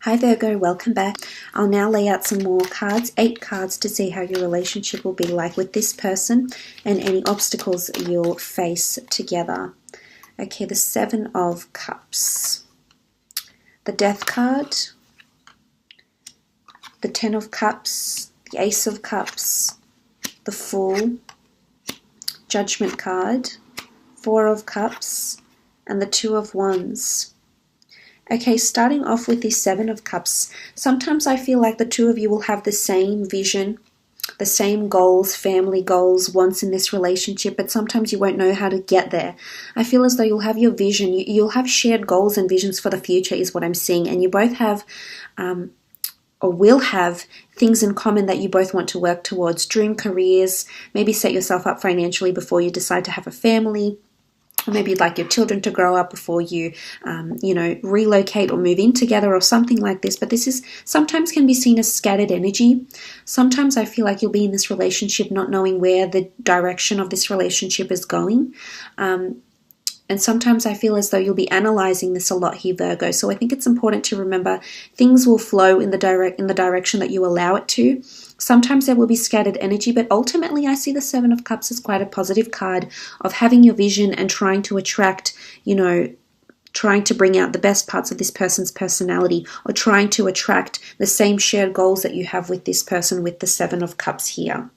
Hi Virgo, welcome back. I'll now lay out some more cards, 8 cards, to see how your relationship will be like with this person and any obstacles you'll face together. Okay, the 7 of Cups, the Death card, the 10 of Cups, the Ace of Cups, the Fool, Judgment card, 4 of Cups, and the 2 of Wands. Okay, starting off with the 7 of Cups, sometimes I feel like the two of you will have the same vision, the same goals, family goals, wants in this relationship, but sometimes you won't know how to get there. I feel as though you'll have your vision, you'll have shared goals and visions for the future is what I'm seeing, and you both have, or will have, things in common that you both want to work towards, dream careers, maybe set yourself up financially before you decide to have a family. Or maybe you'd like your children to grow up before you, relocate or move in together or something like this. But this is sometimes can be seen as scattered energy. Sometimes I feel like you'll be in this relationship not knowing where the direction of this relationship is going. And sometimes I feel as though you'll be analyzing this a lot here, Virgo. So I think it's important to remember things will flow in the direction that you allow it to. Sometimes there will be scattered energy, but ultimately I see the 7 of Cups as quite a positive card of having your vision and trying to attract, trying to bring out the best parts of this person's personality, or trying to attract the same shared goals that you have with this person with the 7 of Cups here.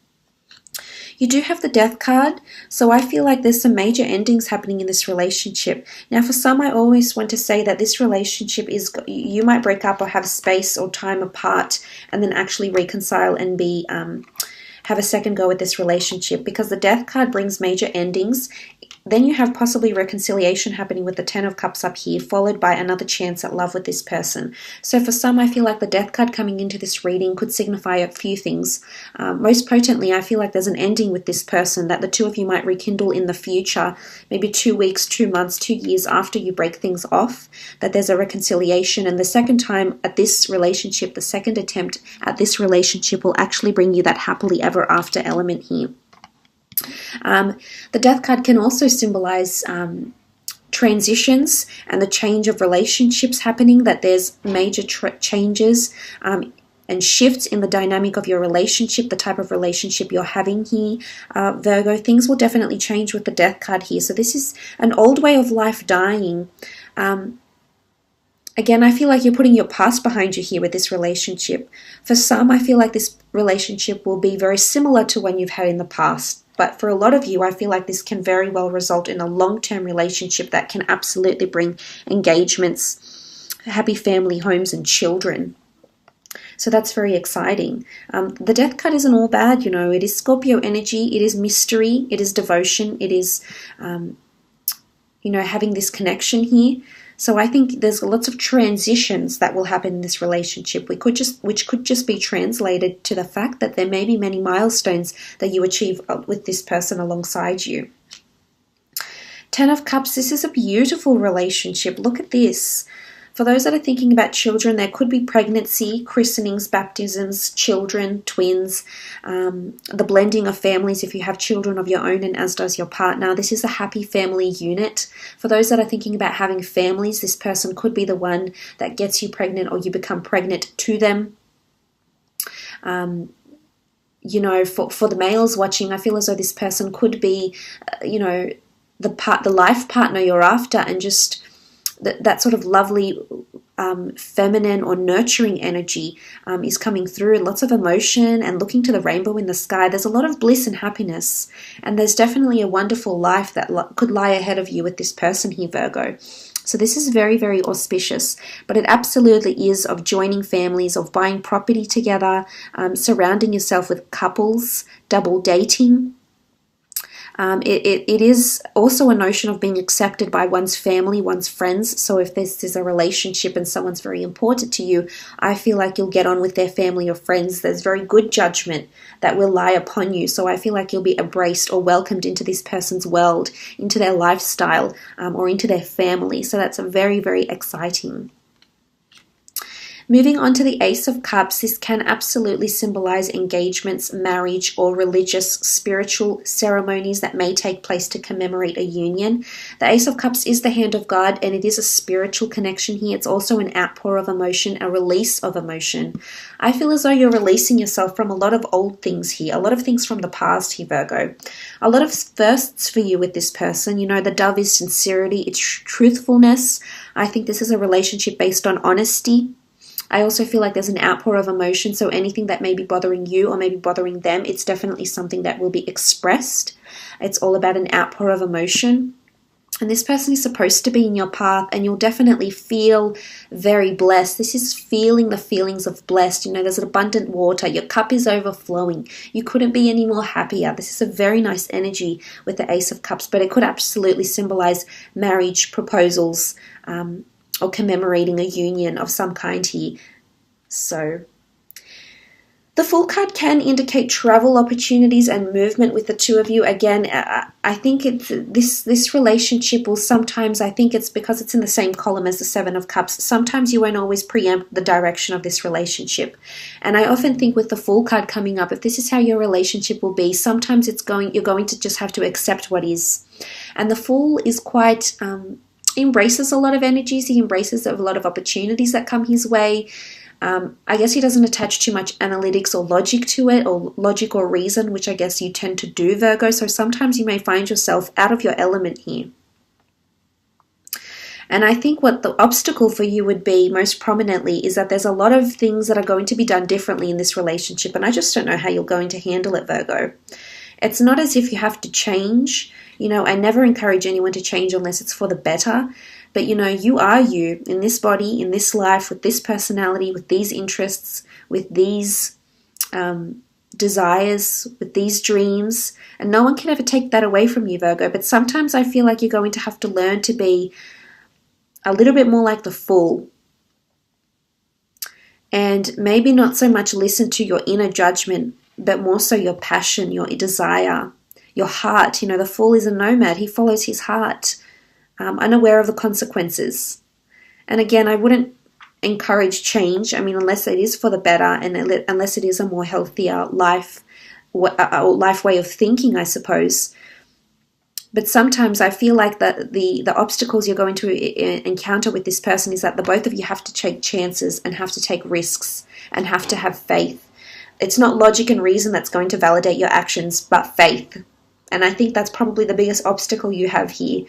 You do have the Death card, so I feel like there's some major endings happening in this relationship. Now, for some, I always want to say that this relationship is, you might break up or have space or time apart and then actually reconcile and have a second go at this relationship, because the Death card brings major endings. Then you have possibly reconciliation happening with the 10 of Cups up here, followed by another chance at love with this person. So for some, I feel like the Death card coming into this reading could signify a few things. Most potently, I feel like there's an ending with this person that the two of you might rekindle in the future, maybe 2 weeks, 2 months, 2 years after you break things off, that there's a reconciliation. And the second time at this relationship, the second attempt at this relationship will actually bring you that happily ever after element here. The Death card can also symbolize transitions and the change of relationships happening, that there's major changes and shifts in the dynamic of your relationship, the type of relationship you're having here. Virgo, things will definitely change with the Death card here. So this is an old way of life dying. Again, I feel like you're putting your past behind you here with this relationship. For some, I feel like this relationship will be very similar to one you've had in the past. But for a lot of you, I feel like this can very well result in a long-term relationship that can absolutely bring engagements, happy family homes, and children. So that's very exciting. The Death card isn't all bad, It is Scorpio energy. It is mystery. It is devotion. It is, having this connection here. So I think there's lots of transitions that will happen in this relationship, which could just be translated to the fact that there may be many milestones that you achieve with this person alongside you. 10 of Cups, this is a beautiful relationship. Look at this. For those that are thinking about children, there could be pregnancy, christenings, baptisms, children, twins, the blending of families if you have children of your own and as does your partner. This is a happy family unit. For those that are thinking about having families, this person could be the one that gets you pregnant or you become pregnant to them. For the males watching, I feel as though this person could be, the life partner you're after, and just that sort of lovely feminine or nurturing energy is coming through. Lots of emotion and looking to the rainbow in the sky. There's a lot of bliss and happiness, and there's definitely a wonderful life that could lie ahead of you with this person here, Virgo. So this is very, very auspicious, but it absolutely is of joining families, of buying property together, surrounding yourself with couples, double dating. It is also a notion of being accepted by one's family, one's friends. So if this is a relationship and someone's very important to you, I feel like you'll get on with their family or friends. There's very good judgment that will lie upon you. So I feel like you'll be embraced or welcomed into this person's world, into their lifestyle, or into their family. So that's very, very exciting. Moving on to the Ace of Cups, this can absolutely symbolize engagements, marriage, or religious, spiritual ceremonies that may take place to commemorate a union. The Ace of Cups is the hand of God, and it is a spiritual connection here. It's also an outpour of emotion, a release of emotion. I feel as though you're releasing yourself from a lot of old things here, a lot of things from the past here, Virgo. A lot of firsts for you with this person. You know, the dove is sincerity, it's truthfulness. I think this is a relationship based on honesty. I also feel like there's an outpour of emotion, so anything that may be bothering you or maybe bothering them, it's definitely something that will be expressed. It's all about an outpour of emotion. And this person is supposed to be in your path, and you'll definitely feel very blessed. This is feeling the feelings of blessed. You know, there's abundant water. Your cup is overflowing. You couldn't be any more happier. This is a very nice energy with the Ace of Cups, but it could absolutely symbolize marriage, proposals, or commemorating a union of some kind here. So the Fool card can indicate travel opportunities and movement with the two of you. Again, I think this relationship will sometimes, I think it's because it's in the same column as the Seven of Cups, sometimes you won't always preempt the direction of this relationship. And I often think with the Fool card coming up, if this is how your relationship will be, sometimes you're going to just have to accept what is. And the Fool is quite embraces a lot of energies. He embraces a lot of opportunities that come his way. I guess he doesn't attach too much analytics or logic to it, or logic or reason, which I guess you tend to do, Virgo. So sometimes you may find yourself out of your element here. And I think what the obstacle for you would be most prominently is that there's a lot of things that are going to be done differently in this relationship, and I just don't know how you're going to handle it, Virgo. It's not as if you have to change. You know, I never encourage anyone to change unless it's for the better. But, you know, you are you in this body, in this life, with this personality, with these interests, with these desires, with these dreams. And no one can ever take that away from you, Virgo. But sometimes I feel like you're going to have to learn to be a little bit more like the Fool. And maybe not so much listen to your inner judgment, but more so your passion, your desire, your heart. You know, the Fool is a nomad. He follows his heart, unaware of the consequences. And again, I wouldn't encourage change. I mean, unless it is for the better, and unless it is a more healthier life way of thinking, I suppose. But sometimes I feel like the obstacles you're going to encounter with this person is that the both of you have to take chances and have to take risks and have to have faith. It's not logic and reason that's going to validate your actions, but faith. And I think that's probably the biggest obstacle you have here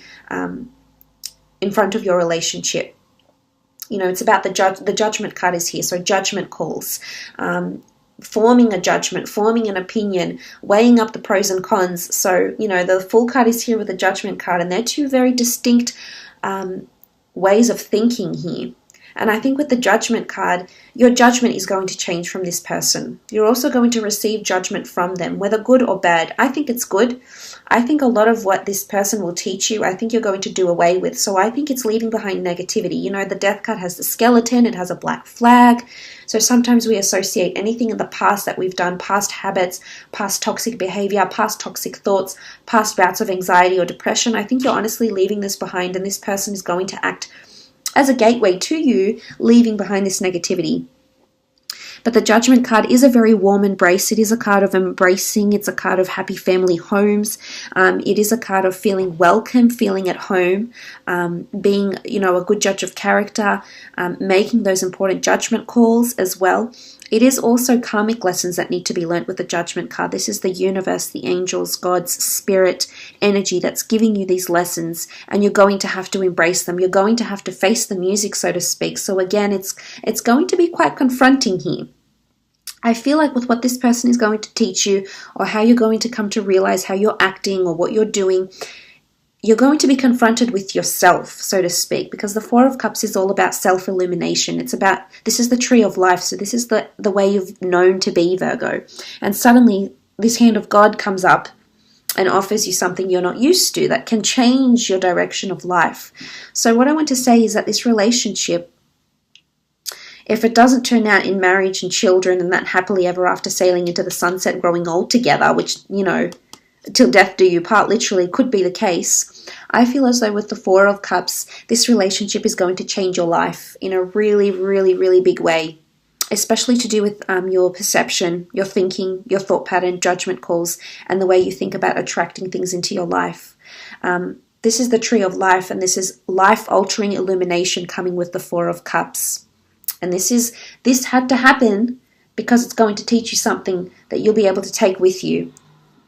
in front of your relationship. You know, it's about the judgment card is here. So judgment calls, forming a judgment, forming an opinion, weighing up the pros and cons. So, you know, the Fool card is here with the judgment card, and they're two very distinct ways of thinking here. And I think with the judgment card, your judgment is going to change from this person. You're also going to receive judgment from them, whether good or bad. I think it's good. I think a lot of what this person will teach you, I think you're going to do away with. So I think it's leaving behind negativity. You know, the Death card has the skeleton. It has a black flag. So sometimes we associate anything in the past that we've done, past habits, past toxic behavior, past toxic thoughts, past bouts of anxiety or depression. I think you're honestly leaving this behind, and this person is going to act as a gateway to you, leaving behind this negativity. But the Judgment card is a very warm embrace. It is a card of embracing. It's a card of happy family homes. It is a card of feeling welcome, feeling at home, being, you know, a good judge of character, making those important judgment calls as well. It is also karmic lessons that need to be learnt with the Judgment card. This is the universe, the angels, God's spirit energy that's giving you these lessons, and you're going to have to embrace them. You're going to have to face the music, so to speak. So again, it's going to be quite confronting here. I feel like with what this person is going to teach you, or how you're going to come to realize how you're acting or what you're doing, you're going to be confronted with yourself, so to speak, because the Four of Cups is all about self-illumination. It's about, this is the tree of life, so this is the way you've known to be, Virgo. And suddenly, this hand of God comes up and offers you something you're not used to that can change your direction of life. So what I want to say is that this relationship, if it doesn't turn out in marriage and children and that happily ever after sailing into the sunset, growing old together, which, you know, till death do you part, literally, could be the case. I feel as though with the Four of Cups, this relationship is going to change your life in a really, really, really big way, especially to do with your perception, your thinking, your thought pattern, judgment calls, and the way you think about attracting things into your life. This is the Tree of Life, and this is life-altering illumination coming with the Four of Cups. And this had to happen because it's going to teach you something that you'll be able to take with you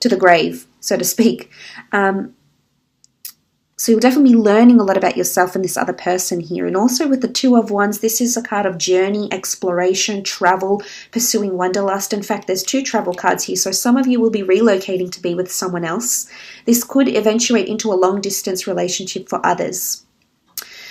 to the grave, so to speak. So you'll definitely be learning a lot about yourself and this other person here. And also with the Two of Wands, this is a card of journey, exploration, travel, pursuing wanderlust. In fact, there's 2 travel cards here. So some of you will be relocating to be with someone else. This could eventuate into a long-distance relationship for others.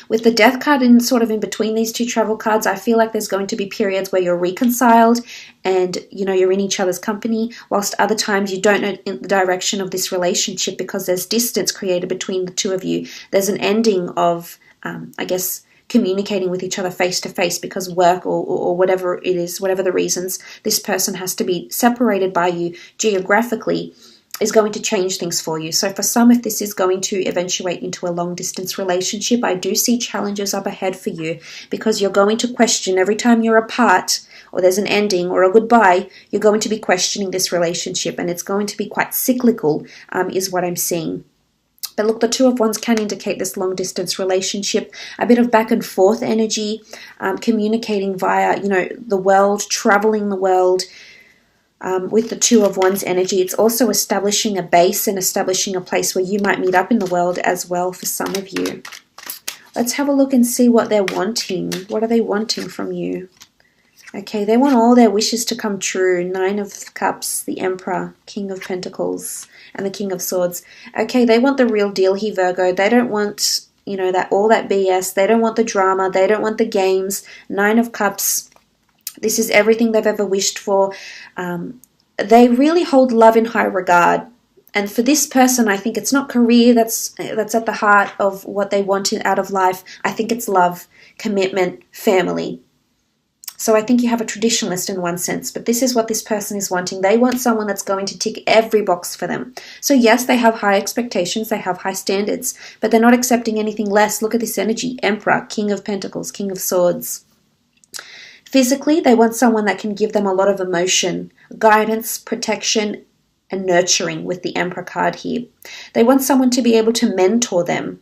With the Death card in sort of in between these 2 travel cards, I feel like there's going to be periods where you're reconciled and, you know, you're in each other's company, whilst other times you don't know the direction of this relationship because there's distance created between the 2 of you. There's an ending of, I guess, communicating with each other face to face because work or whatever it is, whatever the reasons, this person has to be separated by you geographically, is going to change things for you. So for some, if this is going to eventuate into a long distance relationship, I do see challenges up ahead for you because you're going to question every time you're apart or there's an ending or a goodbye, you're going to be questioning this relationship, and it's going to be quite cyclical, is what I'm seeing. But look, the Two of Wands can indicate this long distance relationship, a bit of back and forth energy, communicating via, you know, the world, traveling the world. With the Two of Wands energy, it's also establishing a base and establishing a place where you might meet up in the world as well for some of you. Let's have a look and see what they're wanting. What are they wanting from you? Okay, they want all their wishes to come true. 9 of Cups, the Emperor, King of Pentacles, and the King of Swords. Okay, they want the real deal here, Virgo. They don't want, you know, all that BS. They don't want the drama. They don't want the games. 9 of Cups. This is everything they've ever wished for. They really hold love in high regard. And for this person, I think it's not career that's at the heart of what they want out of life. I think it's love, commitment, family. So I think you have a traditionalist in one sense, but this is what this person is wanting. They want someone that's going to tick every box for them. So yes, they have high expectations, they have high standards, but they're not accepting anything less. Look at this energy. Emperor, King of Pentacles, King of Swords. Physically, they want someone that can give them a lot of emotion, guidance, protection, and nurturing with the Emperor card here. They want someone to be able to mentor them.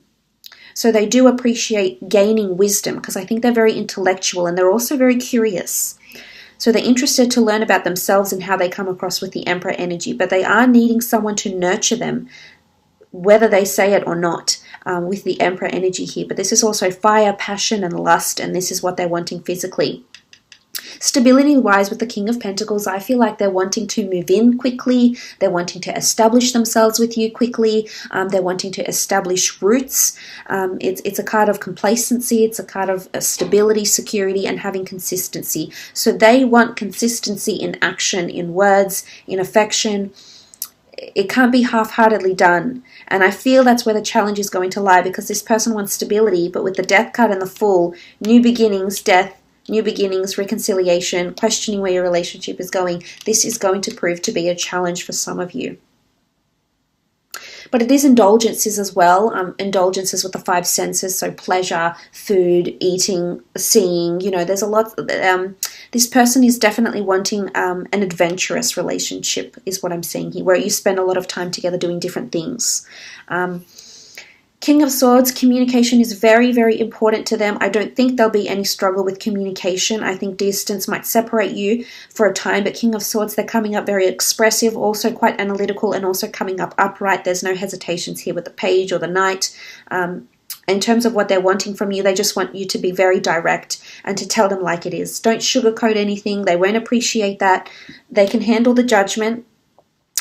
So they do appreciate gaining wisdom because I think they're very intellectual and they're also very curious. So they're interested to learn about themselves and how they come across with the Emperor energy, but they are needing someone to nurture them, whether they say it or not, with the Emperor energy here. But this is also fire, passion, and lust, and this is what they're wanting physically. Stability-wise, with the King of Pentacles, I feel like they're wanting to move in quickly. They're wanting to establish themselves with you quickly. They're wanting to establish roots. It's a card of complacency. It's a card of stability, security, and having consistency. So they want consistency in action, in words, in affection. It can't be half-heartedly done. And I feel that's where the challenge is going to lie, because this person wants stability, but with the Death card and the Fool, new beginnings, death, new beginnings, reconciliation, questioning where your relationship is going, this is going to prove to be a challenge for some of you. But it is indulgences as well, indulgences with the 5 senses, so pleasure, food, eating, seeing, you know, there's a lot. This person is definitely wanting an adventurous relationship, is what I'm seeing here, where you spend a lot of time together doing different things. King of Swords, communication is very, very important to them. I don't think there'll be any struggle with communication. I think distance might separate you for a time, but King of Swords, they're coming up very expressive, also quite analytical, and also coming up upright. There's no hesitations here with the Page or the Knight. In terms of what they're wanting from you, they just want you to be very direct and to tell them like it is. Don't sugarcoat anything. They won't appreciate that. They can handle the judgment.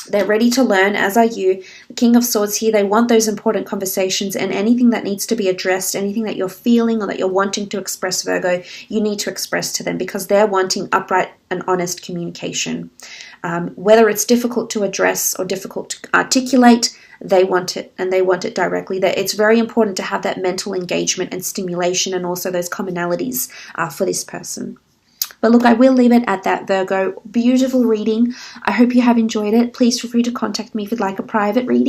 They're ready to learn, as are you. The King of Swords here, they want those important conversations, and anything that needs to be addressed, anything that you're feeling or that you're wanting to express, Virgo, you need to express to them, because they're wanting upright and honest communication. Whether it's difficult to address or difficult to articulate, they want it, and they want it directly. It's very important to have that mental engagement and stimulation, and also those commonalities for this person. But look, I will leave it at that, Virgo. Beautiful reading. I hope you have enjoyed it. Please feel free to contact me if you'd like a private reading.